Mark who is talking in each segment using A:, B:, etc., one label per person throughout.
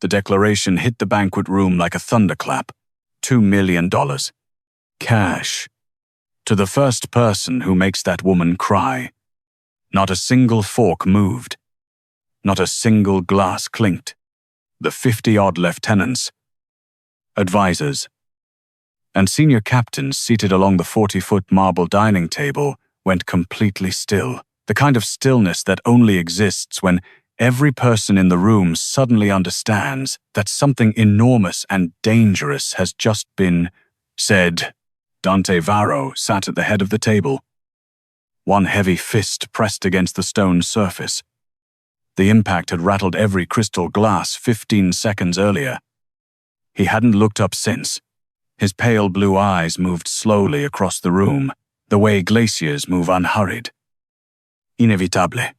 A: The declaration hit the banquet room like a thunderclap. $2 million. Cash. To the first person who makes that woman cry. Not a single fork moved. Not a single glass clinked. The 50-odd lieutenants, advisors, and senior captains seated along the 40-foot marble dining table went completely still. The kind of stillness that only exists when every person in the room suddenly understands that something enormous and dangerous has just been said. Dante Varro sat at the head of the table, one heavy fist pressed against the stone surface. The impact had rattled every crystal glass 15 seconds earlier. He hadn't looked up since. His pale blue eyes moved slowly across the room, the way glaciers move unhurried. Inevitable.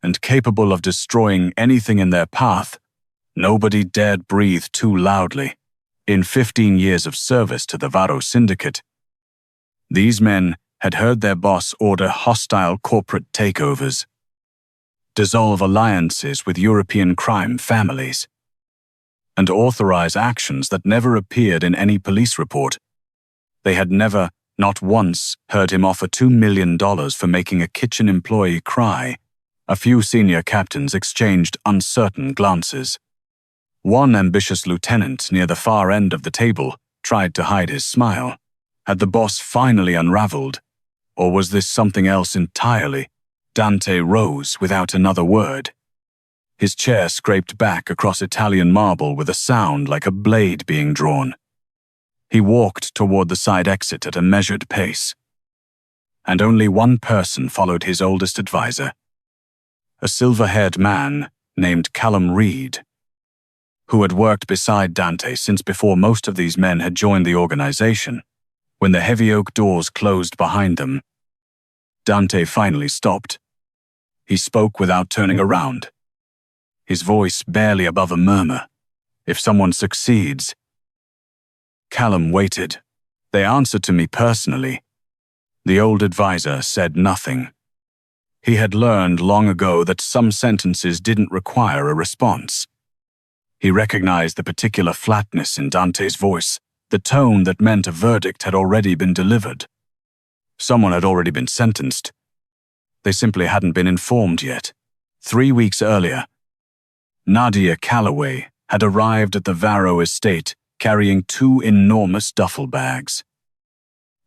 A: And capable of destroying anything in their path, nobody dared breathe too loudly. In 15 years of service to the Varro Syndicate, these men had heard their boss order hostile corporate takeovers, dissolve alliances with European crime families, and authorize actions that never appeared in any police report. They had never, not once, heard him offer $2 million for making a kitchen employee cry. A few senior captains exchanged uncertain glances. One ambitious lieutenant near the far end of the table tried to hide his smile. Had the boss finally unraveled? Or was this something else entirely? Dante rose without another word. His chair scraped back across Italian marble with a sound like a blade being drawn. He walked toward the side exit at a measured pace. And only one person followed his oldest advisor. A silver-haired man named Callum Reed, who had worked beside Dante since before most of these men had joined the organization. When the heavy oak doors closed behind them, Dante finally stopped. He spoke without turning around, his voice barely above a murmur. If someone succeeds... Callum waited. They answered to me personally. The old advisor said nothing. He had learned long ago that some sentences didn't require a response. He recognized the particular flatness in Dante's voice, the tone that meant a verdict had already been delivered. Someone had already been sentenced. They simply hadn't been informed yet. 3 weeks earlier, Nadia Calloway had arrived at the Varro estate carrying 2 enormous duffel bags.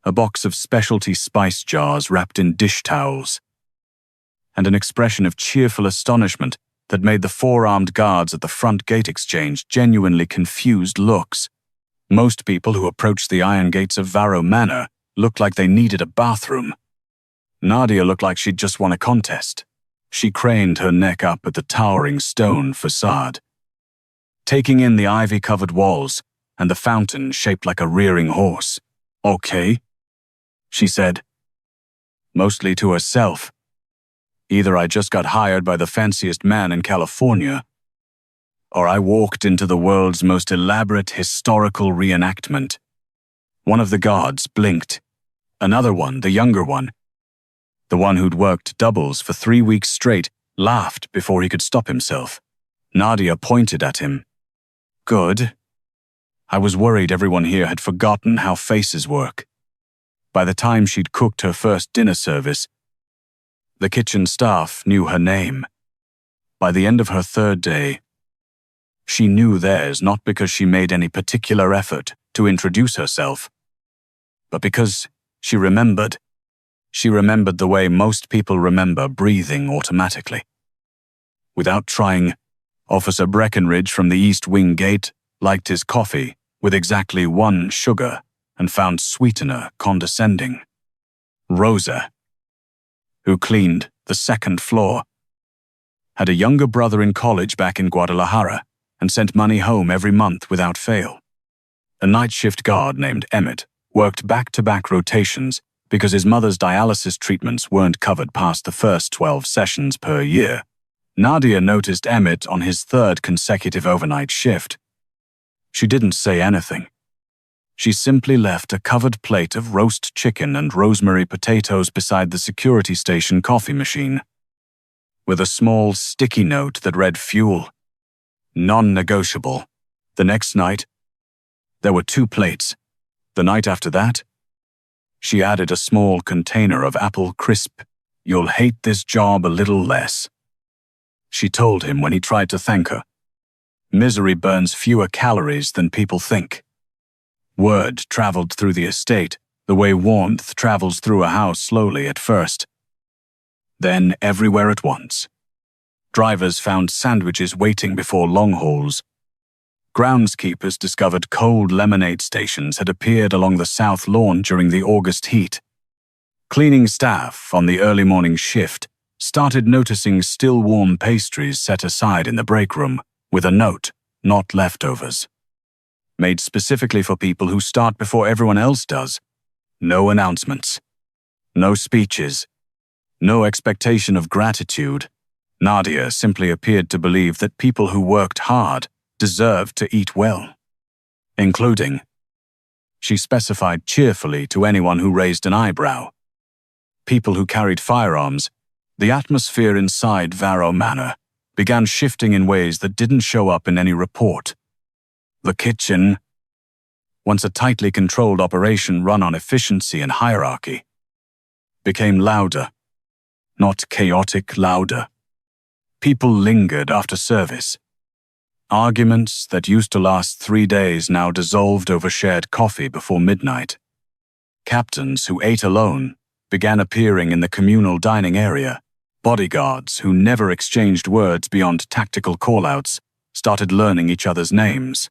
A: A box of specialty spice jars wrapped in dish towels, and an expression of cheerful astonishment that made the 4-armed guards at the front gate exchange genuinely confused looks. Most people who approached the iron gates of Varro Manor looked like they needed a bathroom. Nadia looked like she'd just won a contest. She craned her neck up at the towering stone facade, taking in the ivy-covered walls and the fountain shaped like a rearing horse. "Okay," she said, mostly to herself. Either I just got hired by the fanciest man in California, or I walked into the world's most elaborate historical reenactment. One of the guards blinked. Another one, the younger one, the one who'd worked doubles for 3 weeks straight, laughed before he could stop himself. Nadia pointed at him. Good. I was worried everyone here had forgotten how faces work. By the time she'd cooked her first dinner service, the kitchen staff knew her name. By the end of her 3rd day, she knew theirs not because she made any particular effort to introduce herself, but because she remembered. She remembered the way most people remember breathing automatically. Without trying, Officer Breckenridge from the East Wing Gate liked his coffee with exactly 1 sugar and found sweetener condescending. Rosa, who cleaned the 2nd floor, had a younger brother in college back in Guadalajara and sent money home every month without fail. A night shift guard named Emmett worked back-to-back rotations because his mother's dialysis treatments weren't covered past the first 12 sessions per year. Nadia noticed Emmett on his 3rd consecutive overnight shift. She didn't say anything. She simply left a covered plate of roast chicken and rosemary potatoes beside the security station coffee machine, with a small sticky note that read fuel. Non-negotiable. The next night, there were 2 plates. The night after that, she added a small container of apple crisp. "You'll hate this job a little less," she told him when he tried to thank her. Misery burns fewer calories than people think. Word traveled through the estate, the way warmth travels through a house slowly at first. Then everywhere at once. Drivers found sandwiches waiting before long hauls. Groundskeepers discovered cold lemonade stations had appeared along the south lawn during the August heat. Cleaning staff on the early morning shift started noticing still warm pastries set aside in the break room with a note, "Not leftovers." Made specifically for people who start before everyone else does. No announcements. No speeches. No expectation of gratitude. Nadia simply appeared to believe that people who worked hard deserved to eat well. Including, she specified cheerfully to anyone who raised an eyebrow, people who carried firearms. The atmosphere inside Varro Manor began shifting in ways that didn't show up in any report. The kitchen, once a tightly controlled operation run on efficiency and hierarchy, became louder, not chaotic louder. People lingered after service. Arguments that used to last 3 days now dissolved over shared coffee before midnight. Captains who ate alone began appearing in the communal dining area. Bodyguards who never exchanged words beyond tactical callouts started learning each other's names.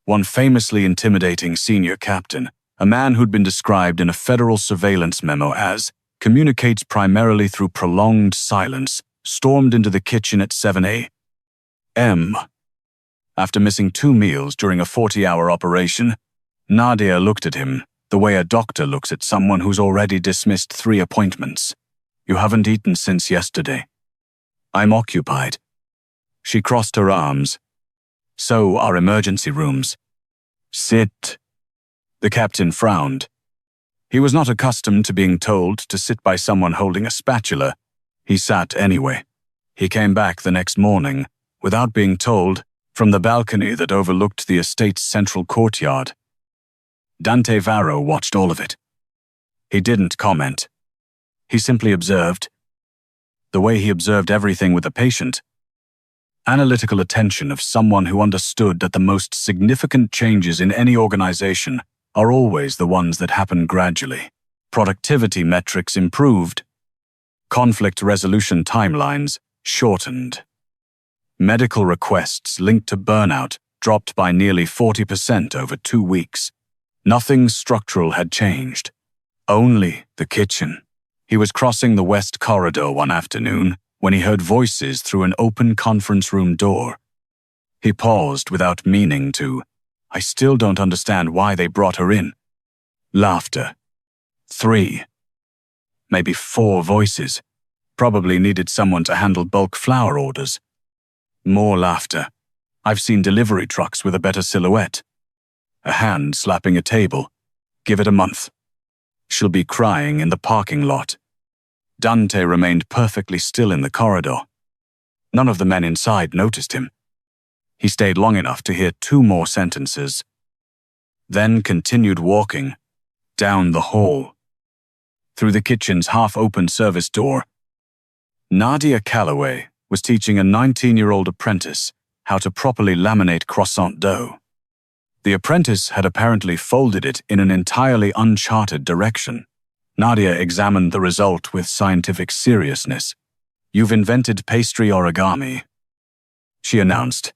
A: One famously intimidating senior captain, a man who'd been described in a federal surveillance memo as communicates primarily through prolonged silence, stormed into the kitchen at 7 a.m. After missing 2 meals during a 40-hour operation, Nadia looked at him the way a doctor looks at someone who's already dismissed 3 appointments. "You haven't eaten since yesterday." "I'm occupied." She crossed her arms. "So are emergency rooms." "Sit." The captain frowned. He was not accustomed to being told to sit by someone holding a spatula. He sat anyway. He came back the next morning, without being told, from the balcony that overlooked the estate's central courtyard. Dante Varro watched all of it. He didn't comment. He simply observed. The way he observed everything with a patient. Analytical attention of someone who understood that the most significant changes in any organization are always the ones that happen gradually. Productivity metrics improved. Conflict resolution timelines shortened. Medical requests linked to burnout dropped by nearly 40% over 2 weeks. Nothing structural had changed. Only the kitchen. He was crossing the west corridor one afternoon when he heard voices through an open conference room door. He paused without meaning to. "I still don't understand why they brought her in." Laughter. 3. Maybe 4 voices. Probably needed someone to handle bulk flower orders. More laughter. "I've seen delivery trucks with a better silhouette." A hand slapping a table. "Give it a month. She'll be crying in the parking lot." Dante remained perfectly still in the corridor. None of the men inside noticed him. He stayed long enough to hear 2 more sentences, then continued walking, down the hall, through the kitchen's half-open service door. Nadia Calloway was teaching a 19-year-old apprentice how to properly laminate croissant dough. The apprentice had apparently folded it in an entirely uncharted direction. Nadia examined the result with scientific seriousness. "You've invented pastry origami," she announced.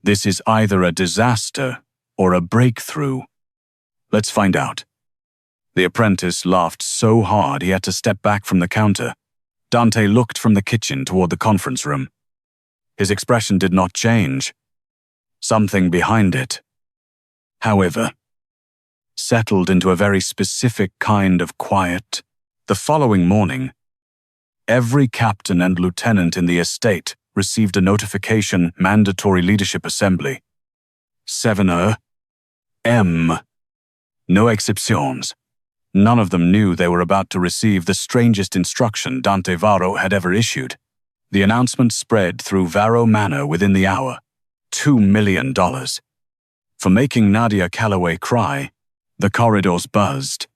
A: "This is either a disaster or a breakthrough. Let's find out." The apprentice laughed so hard he had to step back from the counter. Dante looked from the kitchen toward the conference room. His expression did not change. Something behind it, however, settled into a very specific kind of quiet. The following morning, every captain and lieutenant in the estate received a notification mandatory leadership assembly. 7 a.m. No exceptions. None of them knew they were about to receive the strangest instruction Dante Varro had ever issued. The announcement spread through Varro Manor within the hour. $2 million. For making Nadia Calloway cry, the corridors buzzed.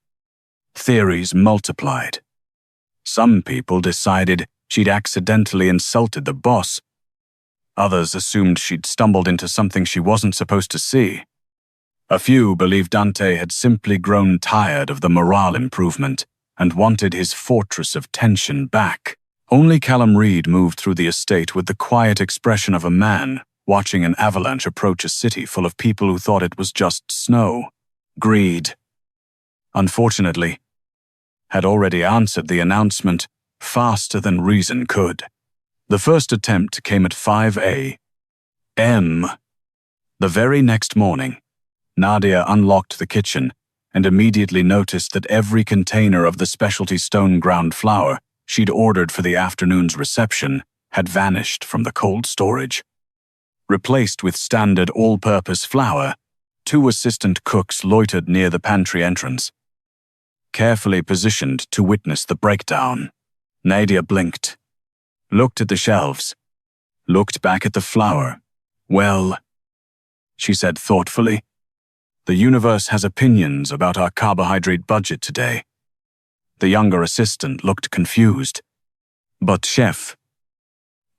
A: Theories multiplied. Some people decided she'd accidentally insulted the boss. Others assumed she'd stumbled into something she wasn't supposed to see. A few believed Dante had simply grown tired of the morale improvement and wanted his fortress of tension back. Only Callum Reed moved through the estate with the quiet expression of a man watching an avalanche approach a city full of people who thought it was just snow. Greed, unfortunately, had already answered the announcement faster than reason could. The first attempt came at 5 a.m. The very next morning, Nadia unlocked the kitchen and immediately noticed that every container of the specialty stone ground flour she'd ordered for the afternoon's reception had vanished from the cold storage. Replaced with standard all-purpose flour, 2 assistant cooks loitered near the pantry entrance, carefully positioned to witness the breakdown. Nadia blinked, looked at the shelves, looked back at the flour. "Well," she said thoughtfully, "the universe has opinions about our carbohydrate budget today." The younger assistant looked confused. "But chef,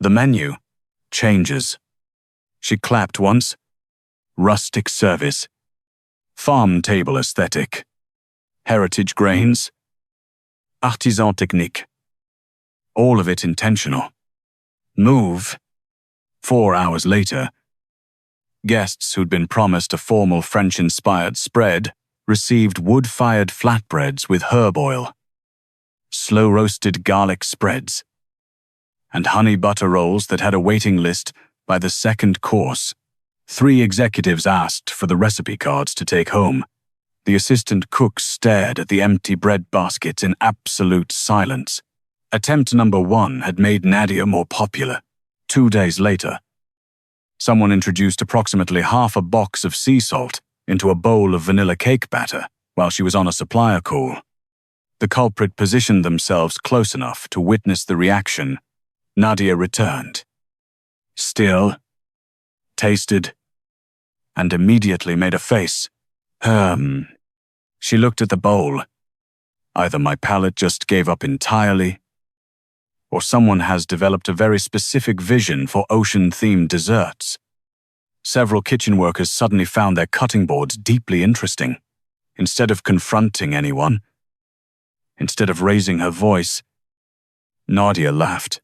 A: the menu changes." She clapped once. Rustic service, farm table aesthetic, heritage grains, artisan technique. All of it intentional. Move. 4 hours later, guests who'd been promised a formal French-inspired spread received wood-fired flatbreads with herb oil, slow-roasted garlic spreads, and honey butter rolls that had a waiting list by the second course. 3 executives asked for the recipe cards to take home. The assistant cooks stared at the empty bread baskets in absolute silence. Attempt number 1 had made Nadia more popular. 2 days later, someone introduced approximately half a box of sea salt into a bowl of vanilla cake batter while she was on a supplier call. The culprit positioned themselves close enough to witness the reaction. Nadia returned. Still, tasted, and immediately made a face. She looked at the bowl. Either my palate just gave up entirely, or someone has developed a very specific vision for ocean-themed desserts. Several kitchen workers suddenly found their cutting boards deeply interesting. Instead of confronting anyone, instead of raising her voice, Nadia laughed,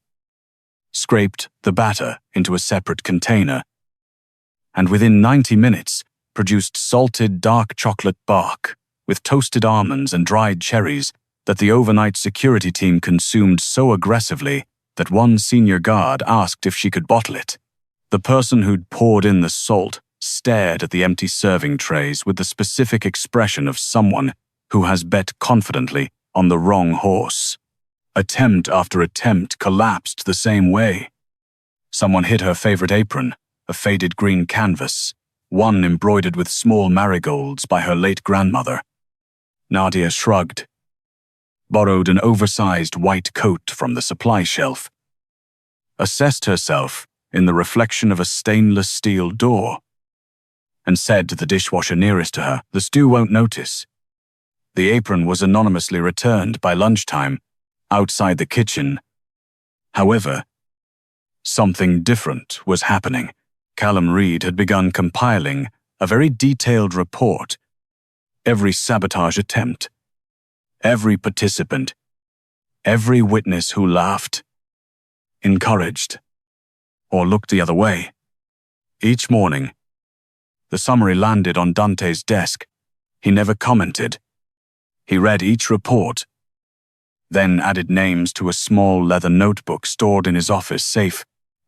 A: scraped the batter into a separate container, and within 90 minutes produced salted dark chocolate bark with toasted almonds and dried cherries that the overnight security team consumed so aggressively that one senior guard asked if she could bottle it. The person who'd poured in the salt stared at the empty serving trays with the specific expression of someone who has bet confidently on the wrong horse. Attempt after attempt collapsed the same way. Someone hit her favorite apron, a faded green canvas, one embroidered with small marigolds by her late grandmother. Nadia shrugged, borrowed an oversized white coat from the supply shelf, assessed herself in the reflection of a stainless steel door, and said to the dishwasher nearest to her, "The stew won't notice." The apron was anonymously returned by lunchtime, outside the kitchen. However, something different was happening. Callum Reed had begun compiling a very detailed report. Every sabotage attempt, every participant, every witness who laughed, encouraged, or looked the other way. Each morning, the summary landed on Dante's desk. He never commented. He read each report, then added names to a small leather notebook stored in his office safe.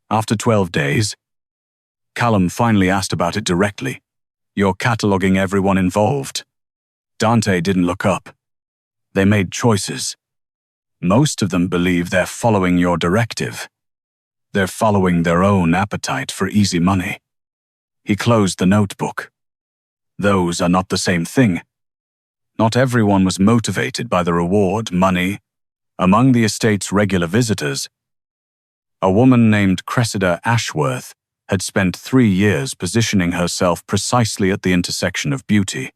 A: After 12 days, Callum finally asked about it directly. "You're cataloging everyone involved." Dante didn't look up. "They made choices. Most of them believe they're following your directive. They're following their own appetite for easy money." He closed the notebook. "Those are not the same thing. Not everyone was motivated by the reward, money." Among the estate's regular visitors, a woman named Cressida Ashworth had spent 3 years positioning herself precisely at the intersection of beauty,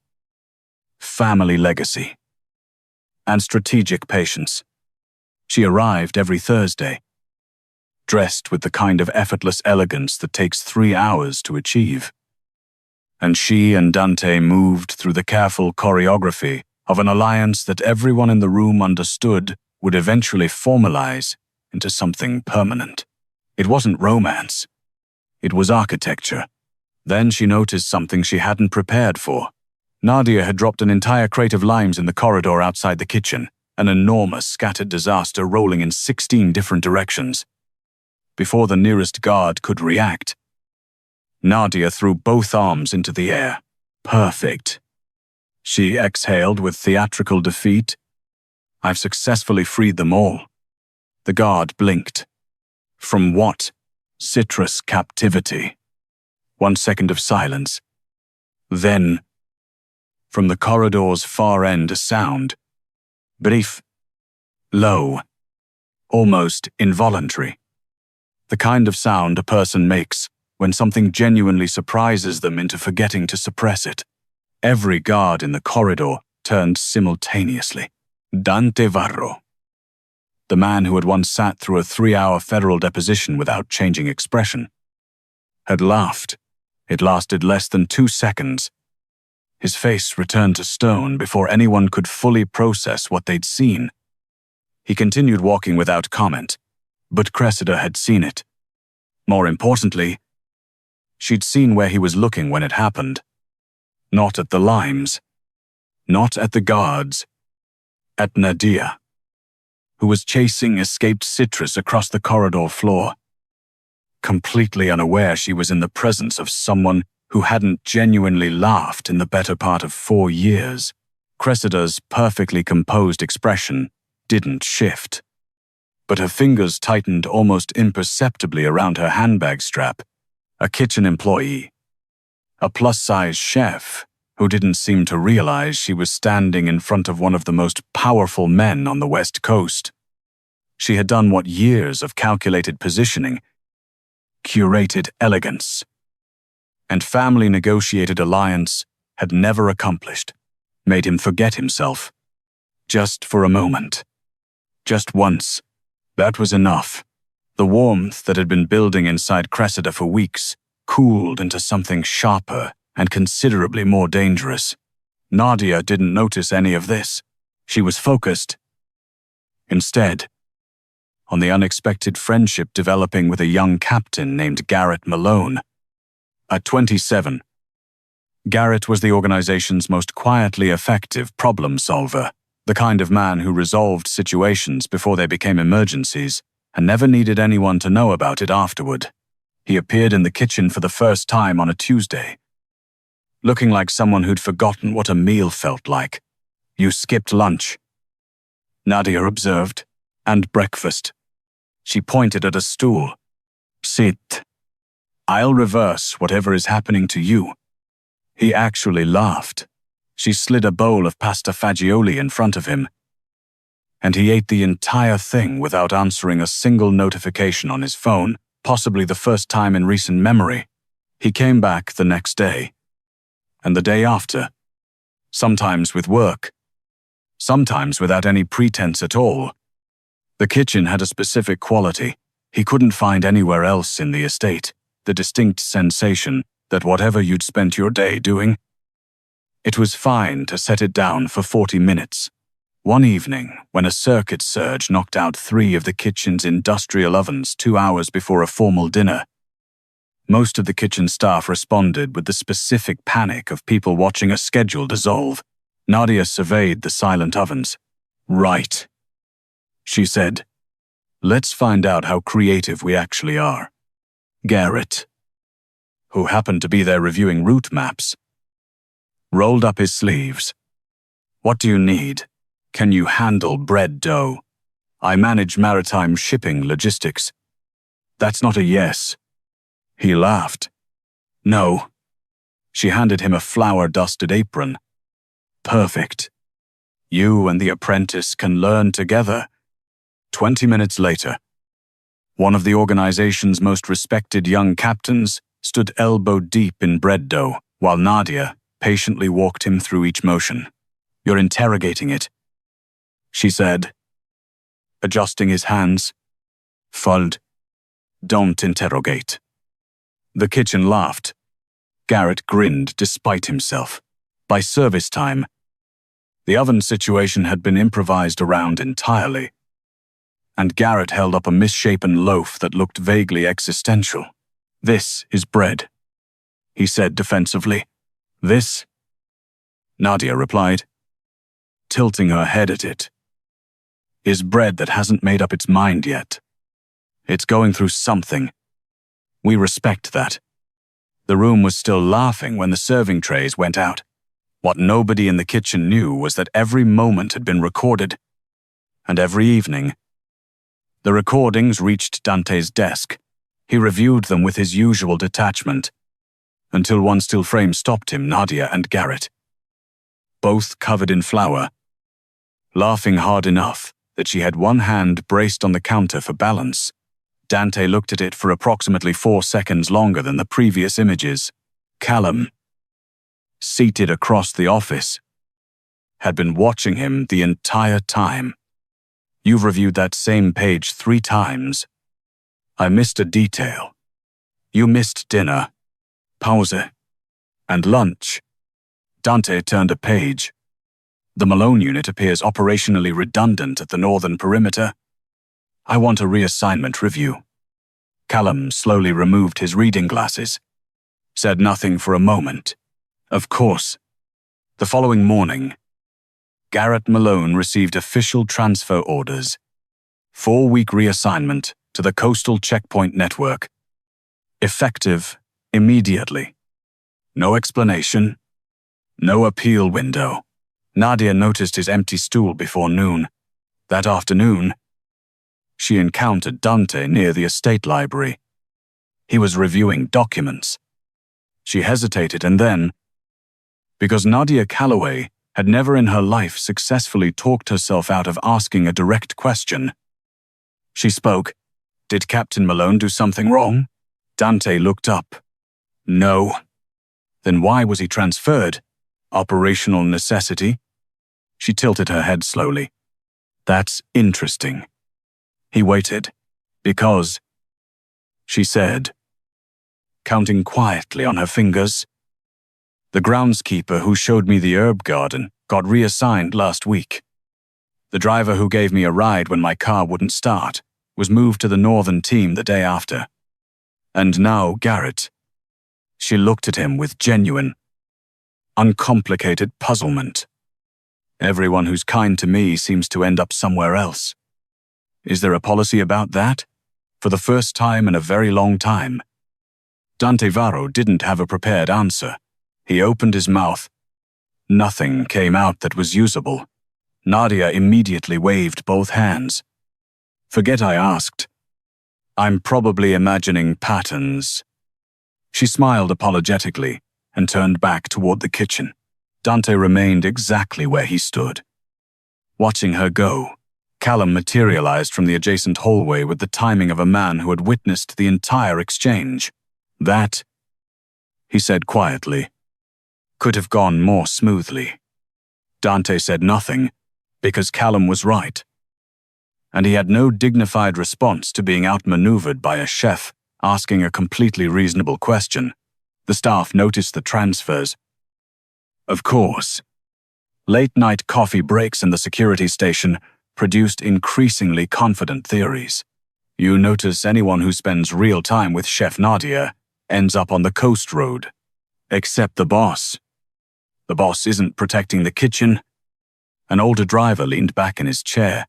A: family legacy, and strategic patience. She arrived every Thursday, dressed with the kind of effortless elegance that takes 3 hours to achieve. And she and Dante moved through the careful choreography of an alliance that everyone in the room understood would eventually formalize into something permanent. It wasn't romance. It was architecture. Then she noticed something she hadn't prepared for. Nadia had dropped an entire crate of limes in the corridor outside the kitchen, an enormous scattered disaster rolling in 16 different directions. Before the nearest guard could react, Nadia threw both arms into the air. Perfect. She exhaled with theatrical defeat. I've successfully freed them all. The guard blinked. From what? Citrus captivity. 1 second of silence. Then, from the corridor's far end, a sound. Brief. Low. Almost involuntary. The kind of sound a person makes when something genuinely surprises them into forgetting to suppress it. Every guard in the corridor turned simultaneously. Dante Varro, the man who had once sat through a 3-hour federal deposition without changing expression, had laughed. It lasted less than 2 seconds. His face returned to stone before anyone could fully process what they'd seen. He continued walking without comment, but Cressida had seen it. More importantly, she'd seen where he was looking when it happened. Not at the limes. Not at the guards. At Nadia, who was chasing escaped citrus across the corridor floor. Completely unaware she was in the presence of someone who hadn't genuinely laughed in the better part of 4 years. Cressida's perfectly composed expression didn't shift, but her fingers tightened almost imperceptibly around her handbag strap. A kitchen employee, a plus-size chef who didn't seem to realize she was standing in front of one of the most powerful men on the West Coast. She had done what years of calculated positioning, curated elegance, and family-negotiated alliance had never accomplished. Made him forget himself. Just for a moment. Just once. That was enough. The warmth that had been building inside Cressida for weeks cooled into something sharper and considerably more dangerous. Nadia didn't notice any of this. She was focused, instead, on the unexpected friendship developing with a young captain named Garrett Malone. At 27, Garrett was the organization's most quietly effective problem solver, the kind of man who resolved situations before they became emergencies and never needed anyone to know about it afterward. He appeared in the kitchen for the first time on a Tuesday, looking like someone who'd forgotten what a meal felt like. You skipped lunch, Nadia observed, and breakfast. She pointed at a stool. Sit. I'll reverse whatever is happening to you. He actually laughed. She slid a bowl of pasta fagioli in front of him, and he ate the entire thing without answering a single notification on his phone, possibly the first time in recent memory. He came back the next day, and the day after, sometimes with work, sometimes without any pretense at all. The kitchen had a specific quality he couldn't find anywhere else in the estate, the distinct sensation that whatever you'd spent your day doing, it was fine to set it down for 40 minutes. One evening, when a circuit surge knocked out 3 of the kitchen's industrial ovens 2 hours before a formal dinner, most of the kitchen staff responded with the specific panic of people watching a schedule dissolve. Nadia surveyed the silent ovens. Right, she said. Let's find out how creative we actually are. Garrett, who happened to be there reviewing route maps, rolled up his sleeves. What do you need? Can you handle bread dough? I manage maritime shipping logistics. That's not a yes. He laughed. No. She handed him a flour-dusted apron. Perfect. You and the apprentice can learn together. 20 minutes later, One of the organization's most respected young captains stood elbow deep in bread dough, while Nadia patiently walked him through each motion. "You're interrogating it," she said, adjusting his hands. "Fold. Don't interrogate." The kitchen laughed. Garrett grinned despite himself. By service time, the oven situation had been improvised around entirely, and Garrett held up a misshapen loaf that looked vaguely existential. "This is bread," he said defensively. "This?" Nadia replied, tilting her head at it. "Is bread that hasn't made up its mind yet. It's going through something. We respect that." The room was still laughing when the serving trays went out. What nobody in the kitchen knew was that every moment had been recorded, and every evening. The recordings reached Dante's desk. He reviewed them with his usual detachment, until one still frame stopped him, Nadia and Garrett, both covered in flour, laughing hard enough that she had one hand braced on the counter for balance. Dante looked at it for approximately 4 seconds longer than the previous images. Callum, seated across the office, had been watching him the entire time. "You've reviewed that same page 3 times. I missed a detail. You missed dinner, pause, and lunch." Dante turned a page. "The Malone unit appears operationally redundant at the northern perimeter. I want a reassignment review." Callum slowly removed his reading glasses, said nothing for a moment. Of course. The following morning, Garrett Malone received official transfer orders. 4-week reassignment to the Coastal Checkpoint Network. Effective immediately. No explanation. No appeal window. Nadia noticed his empty stool before noon. That afternoon, she encountered Dante near the estate library. He was reviewing documents. She hesitated and then, because Nadia Calloway had never in her life successfully talked herself out of asking a direct question, she spoke. "Did Captain Malone do something wrong?" Dante looked up. "No." "Then why was he transferred? Operational necessity?" She tilted her head slowly. "That's interesting." He waited. "Because," she said, counting quietly on her fingers, "the groundskeeper who showed me the herb garden got reassigned last week. The driver who gave me a ride when my car wouldn't start was moved to the northern team the day after. And now Garrett." She looked at him with genuine, uncomplicated puzzlement. "Everyone who's kind to me seems to end up somewhere else. Is there a policy about that? For the first time in a very long time." Dante Varro didn't have a prepared answer. He opened his mouth. Nothing came out that was usable. Nadia immediately waved both hands. "Forget I asked. I'm probably imagining patterns." She smiled apologetically and turned back toward the kitchen. Dante remained exactly where he stood. Watching her go, Callum materialized from the adjacent hallway with the timing of a man who had witnessed the entire exchange. "That," he said quietly, "could have gone more smoothly." Dante said nothing, because Callum was right. And he had no dignified response to being outmaneuvered by a chef asking a completely reasonable question. The staff noticed the transfers. Of course, late-night coffee breaks in the security station produced increasingly confident theories. You notice anyone who spends real time with Chef Nadia ends up on the coast road. Except the boss. The boss isn't protecting the kitchen. An older driver leaned back in his chair.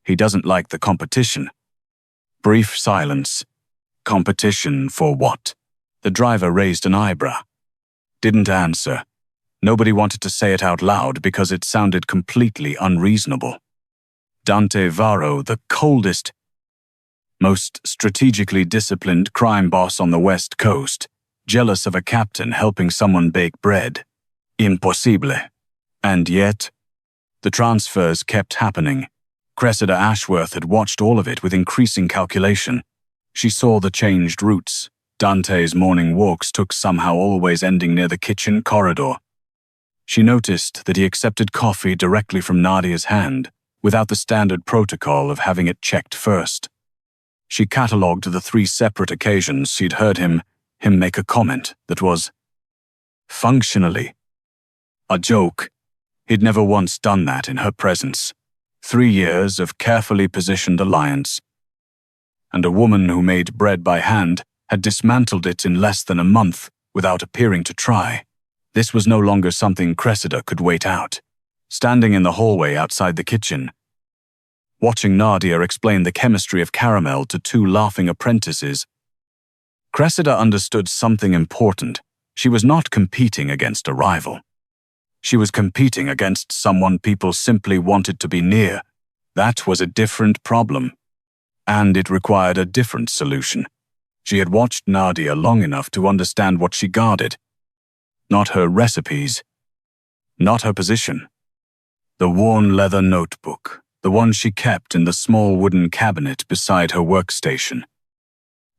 A: He doesn't like the competition. Brief silence. Competition for what? The driver raised an eyebrow. Didn't answer. Nobody wanted to say it out loud because it sounded completely unreasonable. Dante Varro, the coldest, most strategically disciplined crime boss on the West Coast, jealous of a captain helping someone bake bread. Impossible. And yet, the transfers kept happening. Cressida Ashworth had watched all of it with increasing calculation. She saw the changed routes. Dante's morning walks took somehow always ending near the kitchen corridor. She noticed that he accepted coffee directly from Nadia's hand, without the standard protocol of having it checked first. She catalogued the 3 separate occasions she'd heard him make a comment that was, functionally, a joke. He'd never once done that in her presence. 3 years of carefully positioned alliance. And a woman who made bread by hand had dismantled it in less than a month without appearing to try. This was no longer something Cressida could wait out. Standing in the hallway outside the kitchen, watching Nadia explain the chemistry of caramel to 2 laughing apprentices, Cressida understood something important. She was not competing against a rival. She was competing against someone people simply wanted to be near. That was a different problem, and it required a different solution. She had watched Nadia long enough to understand what she guarded. Not her recipes, not her position. The worn leather notebook, the one she kept in the small wooden cabinet beside her workstation.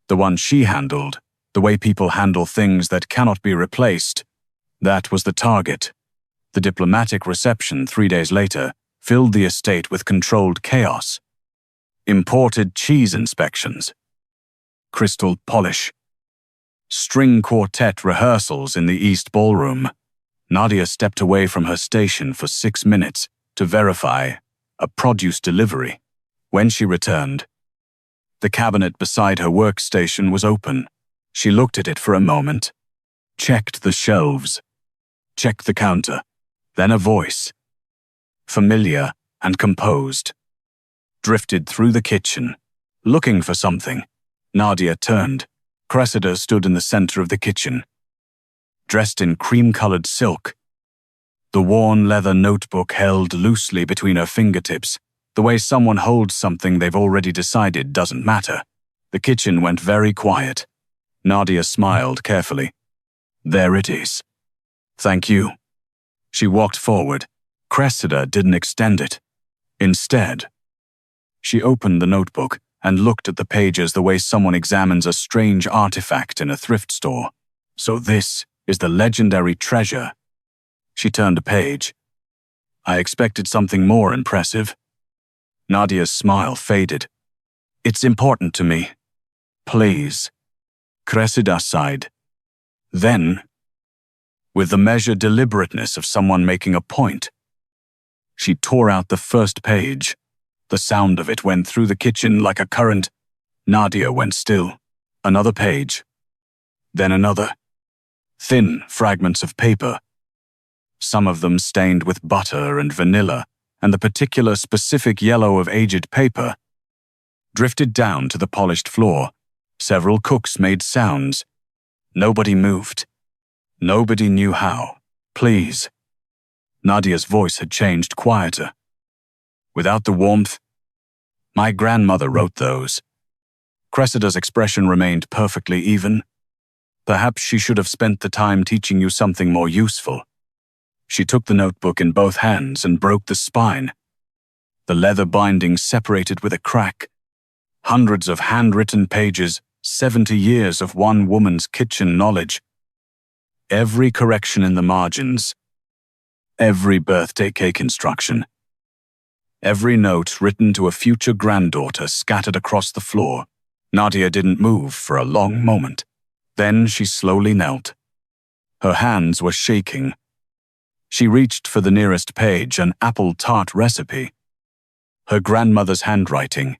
A: The one she handled, the way people handle things that cannot be replaced. That was the target. The diplomatic reception 3 days later filled the estate with controlled chaos. Imported cheese inspections. Crystal polish. String quartet rehearsals in the East Ballroom. Nadia stepped away from her station for 6 minutes to verify a produce delivery. When she returned, the cabinet beside her workstation was open. She looked at it for a moment, checked the shelves, checked the counter. Then a voice, familiar and composed, drifted through the kitchen, looking for something. Nadia turned. Cressida stood in the center of the kitchen, dressed in cream-colored silk. The worn leather notebook held loosely between her fingertips, the way someone holds something they've already decided doesn't matter. The kitchen went very quiet. Nadia smiled carefully. There it is. Thank you. She walked forward. Cressida didn't extend it. Instead, she opened the notebook and looked at the pages the way someone examines a strange artifact in a thrift store. So this is the legendary treasure. She turned a page. I expected something more impressive. Nadia's smile faded. It's important to me. Please. Cressida sighed. Then, with the measured deliberateness of someone making a point, she tore out the first page. The sound of it went through the kitchen like a current. Nadia went still. Another page. Then another. Thin fragments of paper. Some of them stained with butter and vanilla, and the particular specific yellow of aged paper drifted down to the polished floor. Several cooks made sounds. Nobody moved. Nobody knew how. Please. Nadia's voice had changed quieter. Without the warmth. My grandmother wrote those. Cressida's expression remained perfectly even. Perhaps she should have spent the time teaching you something more useful. She took the notebook in both hands and broke the spine. The leather binding separated with a crack. Hundreds of handwritten pages, 70 years of one woman's kitchen knowledge. Every correction in the margins. Every birthday cake instruction. Every note written to a future granddaughter scattered across the floor. Nadia didn't move for a long moment. Then she slowly knelt. Her hands were shaking. She reached for the nearest page, an apple tart recipe. Her grandmother's handwriting.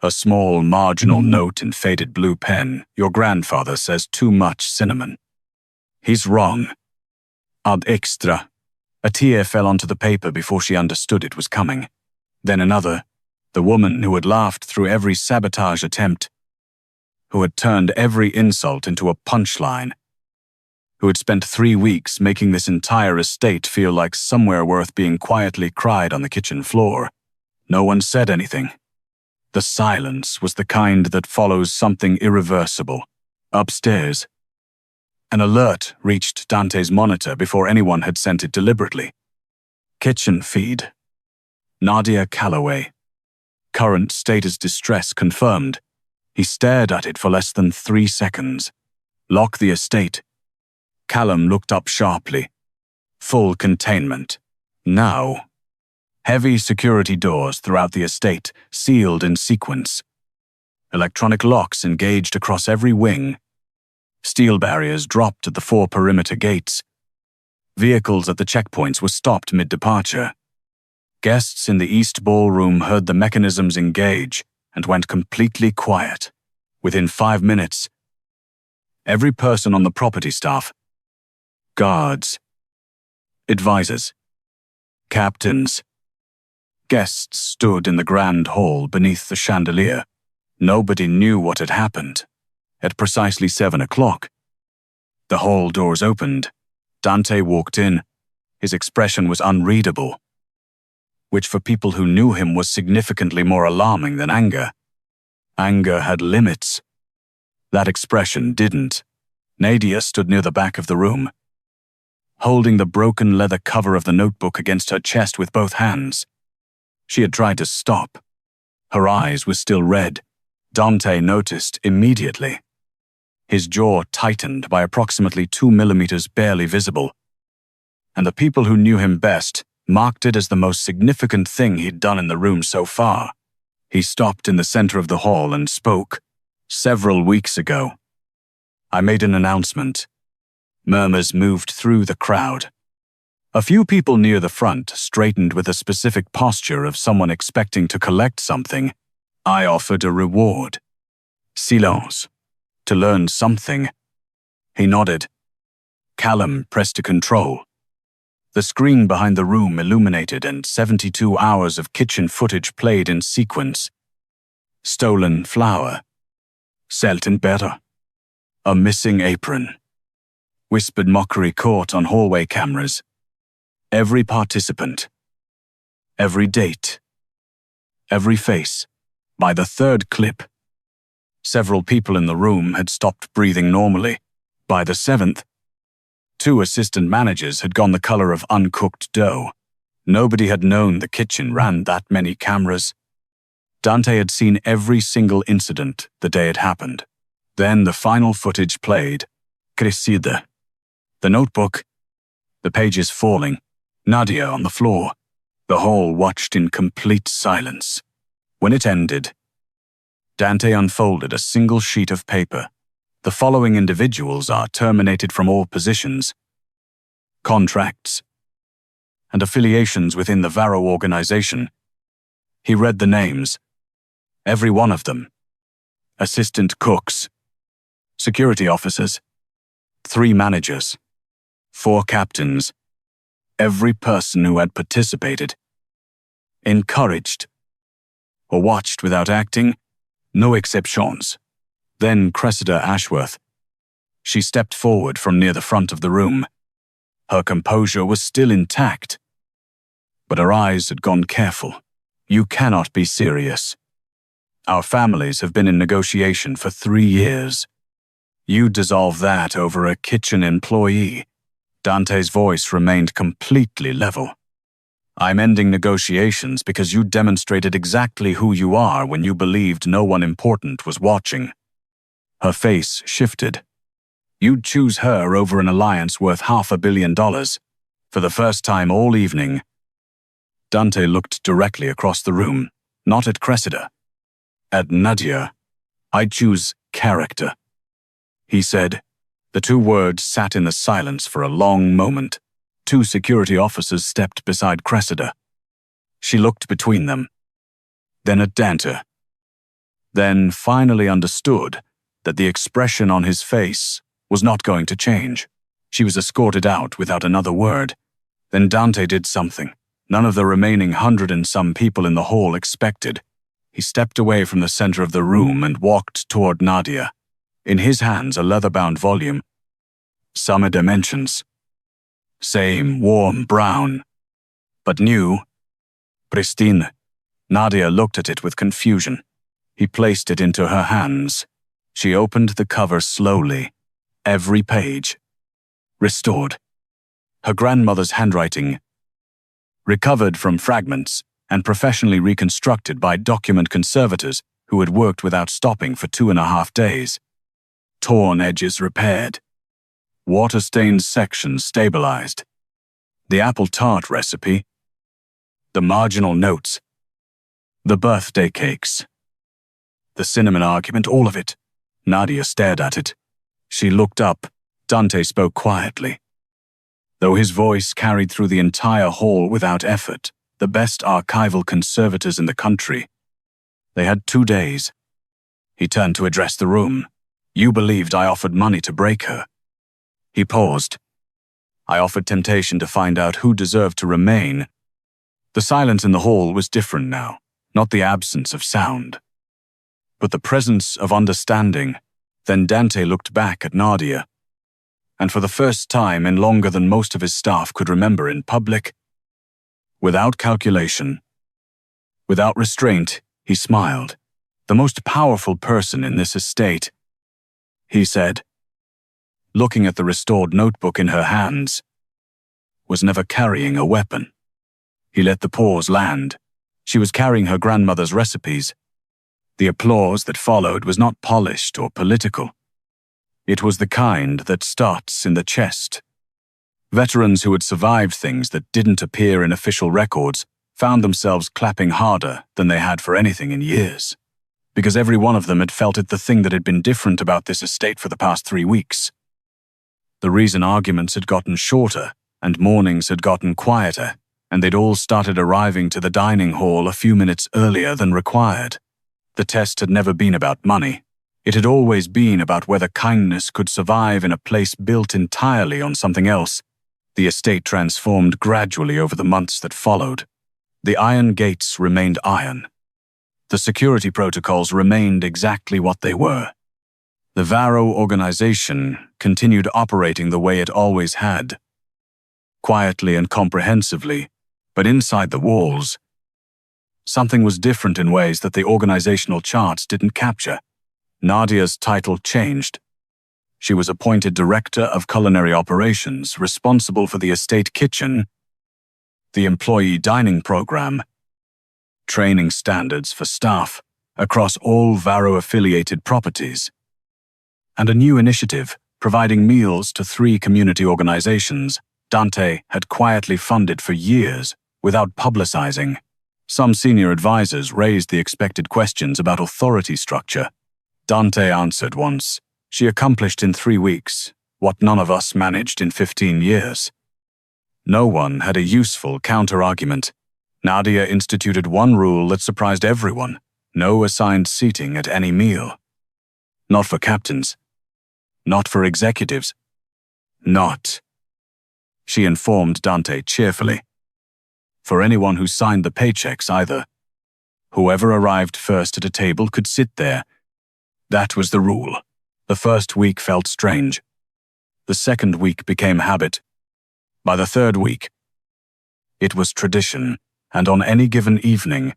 A: A small marginal note in faded blue pen. Your grandfather says too much cinnamon. He's wrong. Ad extra. A tear fell onto the paper before she understood it was coming. Then another. The woman who had laughed through every sabotage attempt. Who had turned every insult into a punchline. Who had spent 3 weeks making this entire estate feel like somewhere worth being quietly cried on the kitchen floor. No one said anything. The silence was the kind that follows something irreversible. Upstairs, an alert reached Dante's monitor before anyone had sent it deliberately. Kitchen feed. Nadia Calloway. Current status distress confirmed. He stared at it for less than 3 seconds. Lock the estate. Callum looked up sharply. Full containment. Now. Heavy security doors throughout the estate, sealed in sequence. Electronic locks engaged across every wing. Steel barriers dropped at the 4 perimeter gates. Vehicles at the checkpoints were stopped mid-departure. Guests in the East Ballroom heard the mechanisms engage and went completely quiet. Within 5 minutes, every person on the property staff, guards, advisors, captains, guests stood in the grand hall beneath the chandelier. Nobody knew what had happened. At precisely 7 o'clock, the hall doors opened. Dante walked in. His expression was unreadable, which for people who knew him was significantly more alarming than anger. Anger had limits. That expression didn't. Nadia stood near the back of the room, holding the broken leather cover of the notebook against her chest with both hands. She had tried to stop. Her eyes were still red. Dante noticed immediately. His jaw tightened by approximately 2 millimeters, barely visible. And the people who knew him best marked it as the most significant thing he'd done in the room so far. He stopped in the center of the hall and spoke. Several weeks ago, I made an announcement. Murmurs moved through the crowd. A few people near the front straightened with a specific posture of someone expecting to collect something. I offered a reward. Silence. To learn something. He nodded. Callum pressed a control. The screen behind the room illuminated and 72 hours of kitchen footage played in sequence. Stolen flour. Selten better. A missing apron. Whispered mockery caught on hallway cameras. Every participant. Every date. Every face. By the 3rd clip, several people in the room had stopped breathing normally. By the 7th, 2 assistant managers had gone the color of uncooked dough. Nobody had known the kitchen ran that many cameras. Dante had seen every single incident the day it happened. Then the final footage played. Crescida. The notebook. The pages falling. Nadia on the floor. The hall watched in complete silence. When it ended, Dante unfolded a single sheet of paper. The following individuals are terminated from all positions, contracts, and affiliations within the Varro organization. He read the names. Every one of them. Assistant cooks, security officers, 3 managers, 4 captains. Every person who had participated, encouraged, or watched without acting, no exceptions. Then Cressida Ashworth. She stepped forward from near the front of the room. Her composure was still intact, but her eyes had gone careful. You cannot be serious. Our families have been in negotiation for 3 years. You dissolve that over a kitchen employee. Dante's voice remained completely level. I'm ending negotiations because you demonstrated exactly who you are when you believed no one important was watching. Her face shifted. You'd choose her over an alliance worth $500 million. For the first time all evening, Dante looked directly across the room, not at Cressida. At Nadia. I choose character. He said. The 2 words sat in the silence for a long moment. 2 security officers stepped beside Cressida. She looked between them, then at Dante. Then finally understood that the expression on his face was not going to change. She was escorted out without another word. Then Dante did something none of the remaining 100 and some people in the hall expected. He stepped away from the center of the room and walked toward Nadia. In his hands, a leather-bound volume. Summer dimensions. Same warm brown, but new. Pristine. Nadia looked at it with confusion. He placed it into her hands. She opened the cover slowly. Every page. Restored. Her grandmother's handwriting. Recovered from fragments. and professionally reconstructed by document conservators who had worked without stopping for 2.5 days. Torn edges repaired. Water-stained sections stabilized. The apple tart recipe. The marginal notes. The birthday cakes. The cinnamon argument, all of it. Nadia stared at it. She looked up. Dante spoke quietly. Though his voice carried through the entire hall without effort, the best archival conservators in the country. They had 2 days. He turned to address the room. You believed I offered money to break her. He paused. I offered temptation to find out who deserved to remain. The silence in the hall was different now, not the absence of sound, but the presence of understanding. Then Dante looked back at Nadia, and for the first time in longer than most of his staff could remember in public, without calculation, without restraint, he smiled. The most powerful person in this estate, he said, looking at the restored notebook in her hands, was never carrying a weapon. He let the pause land. She was carrying her grandmother's recipes. The applause that followed was not polished or political. It was the kind that starts in the chest. Veterans who had survived things that didn't appear in official records found themselves clapping harder than they had for anything in years, because every one of them had felt it the thing that had been different about this estate for the past 3 weeks. The reason arguments had gotten shorter and mornings had gotten quieter, and they'd all started arriving to the dining hall a few minutes earlier than required. The test had never been about money. It had always been about whether kindness could survive in a place built entirely on something else. The estate transformed gradually over the months that followed. The iron gates remained iron. The security protocols remained exactly what they were. The Varro organization continued operating the way it always had, quietly and comprehensively, but inside the walls, something was different in ways that the organizational charts didn't capture. Nadia's title changed. She was appointed Director of Culinary Operations, responsible for the estate kitchen, the employee dining program, training standards for staff across all Varro-affiliated properties, and a new initiative providing meals to 3 community organizations Dante had quietly funded for years without publicizing. Some senior advisors raised the expected questions about authority structure. Dante answered once. She accomplished in 3 weeks what none of us managed in 15 years. No one had a useful counter-argument. Nadia instituted one rule that surprised everyone: no assigned seating at any meal. Not for captains. Not for executives. Not, she informed Dante cheerfully, for anyone who signed the paychecks either. Whoever arrived first at a table could sit there. That was the rule. The first week felt strange. The second week became habit. By the third week, it was tradition, and on any given evening,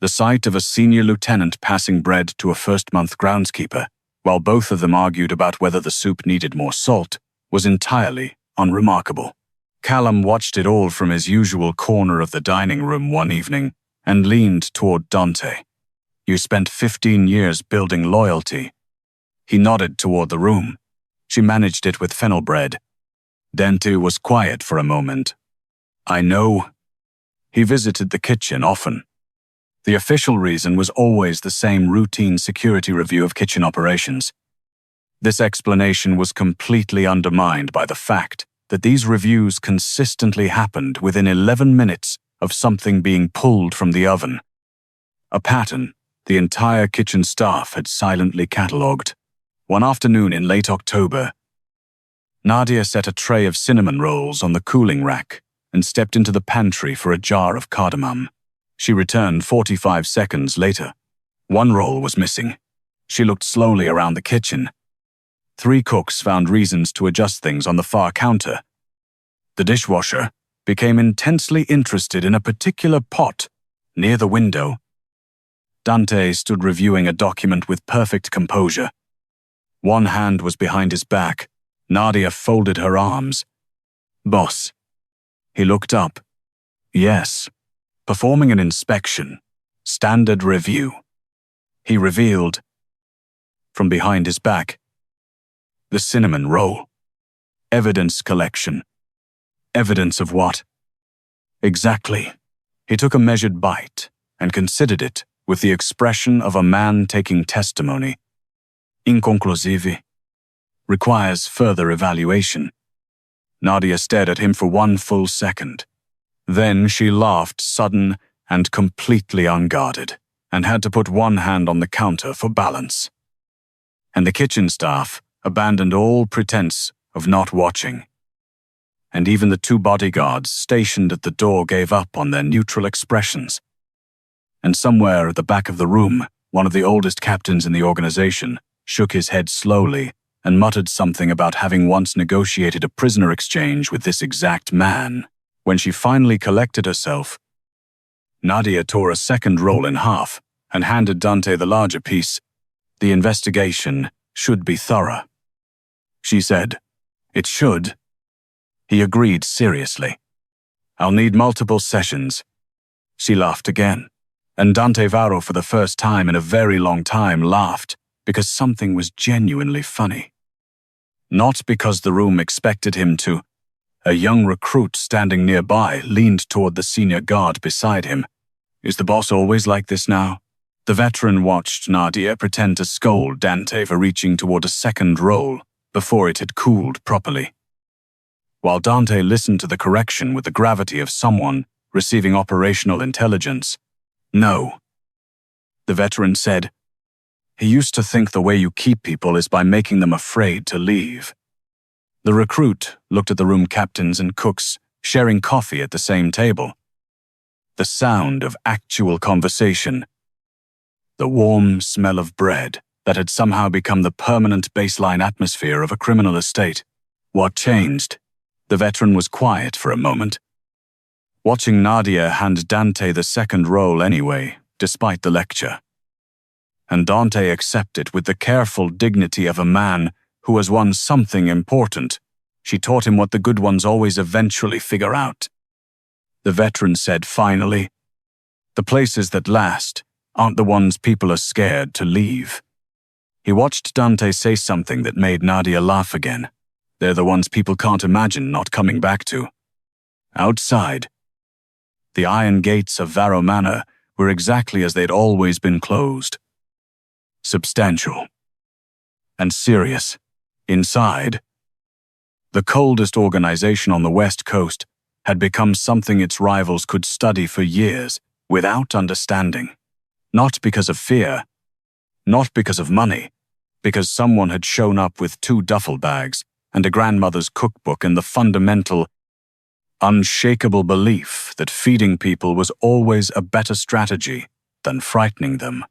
A: the sight of a senior lieutenant passing bread to a first-month groundskeeper, while both of them argued about whether the soup needed more salt, was entirely unremarkable. Callum watched it all from his usual corner of the dining room one evening and leaned toward Dante. You spent 15 years building loyalty. He nodded toward the room. She managed it with fennel bread. Dante was quiet for a moment. I know. He visited the kitchen often. The official reason was always the same routine security review of kitchen operations. This explanation was completely undermined by the fact that these reviews consistently happened within 11 minutes of something being pulled from the oven. A pattern the entire kitchen staff had silently catalogued. One afternoon in late October, Nadia set a tray of cinnamon rolls on the cooling rack and stepped into the pantry for a jar of cardamom. She returned 45 seconds later. One roll was missing. She looked slowly around the kitchen. 3 cooks found reasons to adjust things on the far counter. The dishwasher became intensely interested in a particular pot near the window. Dante stood reviewing a document with perfect composure. One hand was behind his back. Nadia folded her arms. Boss. He looked up. Yes. performing an inspection, standard review. He revealed, from behind his back, the cinnamon roll. Evidence collection. Evidence of what? Exactly. He took a measured bite and considered it with the expression of a man taking testimony. Inconclusive. Requires further evaluation. Nadia stared at him for 1 full second. Then she laughed, sudden and completely unguarded, and had to put one hand on the counter for balance. And the kitchen staff abandoned all pretense of not watching. And even the 2 bodyguards stationed at the door gave up on their neutral expressions. And somewhere at the back of the room, one of the oldest captains in the organization shook his head slowly and muttered something about having once negotiated a prisoner exchange with this exact man. When she finally collected herself, Nadia tore a second roll in half and handed Dante the larger piece. The investigation should be thorough. She said, "It should." He agreed seriously. "I'll need multiple sessions." She laughed again, and Dante Varro, for the first time in a very long time, laughed because something was genuinely funny. Not because the room expected him to. A young recruit standing nearby leaned toward the senior guard beside him. "Is the boss always like this now?" The veteran watched Nadia pretend to scold Dante for reaching toward a second roll before it had cooled properly. While Dante listened to the correction with the gravity of someone receiving operational intelligence. "No," the veteran said. "He used to think the way you keep people is by making them afraid to leave." The recruit looked at the room captains and cooks sharing coffee at the same table. The sound of actual conversation. The warm smell of bread that had somehow become the permanent baseline atmosphere of a criminal estate. What changed? The veteran was quiet for a moment, watching Nadia hand Dante the second roll anyway, despite the lecture. And Dante accepted with the careful dignity of a man who has won something important. She taught him what the good ones always eventually figure out. The veteran said finally, "The places that last aren't the ones people are scared to leave." He watched Dante say something that made Nadia laugh again. They're the ones people can't imagine not coming back to. Outside, the iron gates of Varro Manor were exactly as they'd always been closed. Substantial. And serious. Inside, the coldest organization on the West Coast had become something its rivals could study for years without understanding. Not because of fear, not because of money, because someone had shown up with 2 duffel bags and a grandmother's cookbook and the fundamental, unshakable belief that feeding people was always a better strategy than frightening them.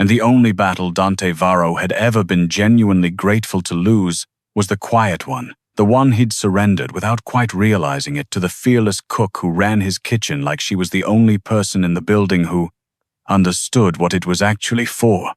A: And the only battle Dante Varro had ever been genuinely grateful to lose was the quiet one, the one he'd surrendered without quite realizing it to the fearless cook who ran his kitchen like she was the only person in the building who understood what it was actually for.